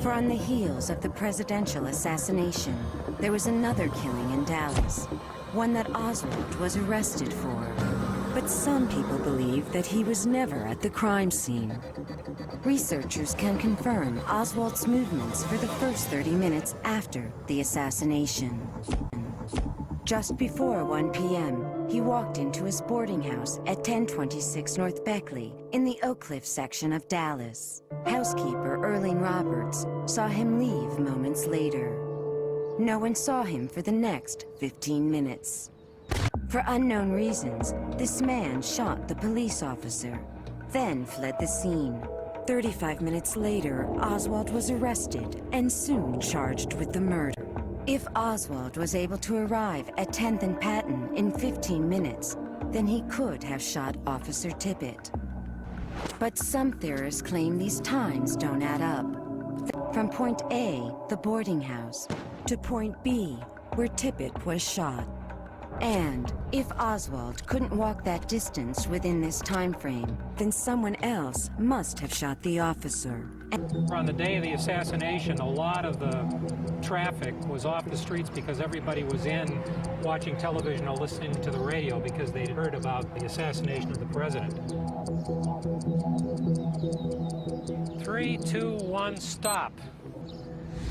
For on the heels of the presidential assassination, there was another killing in Dallas, one that Oswald was arrested for. But some people believe that he was never at the crime scene. Researchers can confirm Oswald's movements for the first 30 minutes after the assassination. Just before 1 p.m., he walked into his boarding house at 1026 North Beckley in the Oak Cliff section of Dallas. Housekeeper Erlene Roberts saw him leave moments later. No one saw him for the next 15 minutes. For unknown reasons, this man shot the police officer, then fled the scene. 35 minutes later, Oswald was arrested and soon charged with the murder. If Oswald was able to arrive at 10th and Patton in 15 minutes, then he could have shot Officer Tippit. But some theorists claim these times don't add up. From point A, the boarding house, to point B, where Tippit was shot. And if Oswald couldn't walk that distance within this time frame, then someone else must have shot the officer. On the day of the assassination, a lot of the traffic was off the streets because everybody was in watching television or listening to the radio because they'd heard about the assassination of the president. 3, 2, 1, stop.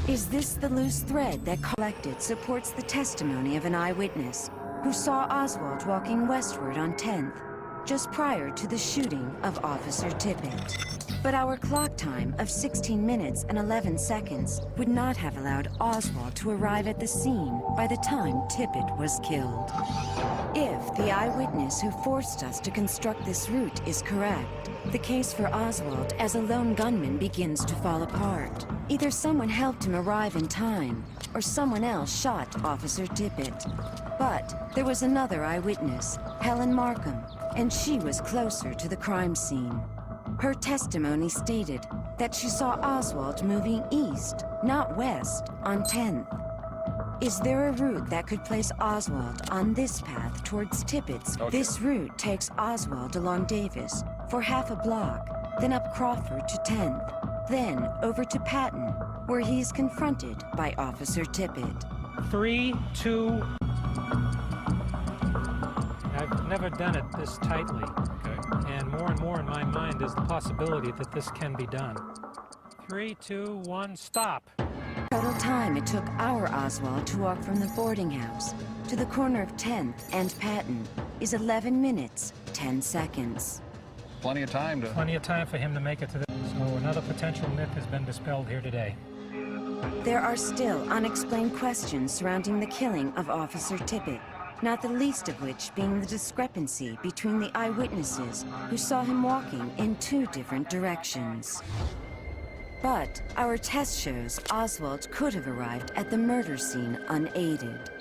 Is this the loose thread that collected supports the testimony of an eyewitness who saw Oswald walking westward on 10th, just prior to the shooting of Officer Tippit? But our clock time of 16 minutes and 11 seconds would not have allowed Oswald to arrive at the scene by the time Tippit was killed. If the eyewitness who forced us to construct this route is correct, the case for Oswald as a lone gunman begins to fall apart. Either someone helped him arrive in time, or someone else shot Officer Tippit. But there was another eyewitness, Helen Markham, and she was closer to the crime scene. Her testimony stated that she saw Oswald moving east, not west, on 10th. Is there a route that could place Oswald on this path towards Tippit's? Okay. This route takes Oswald along Davis for half a block, then up Crawford to 10th, then over to Patton, where he is confronted by Officer Tippit. 3, 2... I've never done it this tightly. Okay. And more in my mind is the possibility that this can be done. 3, 2, 1, stop. Total time it took our Oswald to walk from the boarding house to the corner of 10th and Patton is 11 minutes, 10 seconds. Plenty of time for him to make it to the... So another potential myth has been dispelled here today. There are still unexplained questions surrounding the killing of Officer Tippit, not the least of which being the discrepancy between the eyewitnesses who saw him walking in 2 different directions. But our test shows Oswald could have arrived at the murder scene unaided.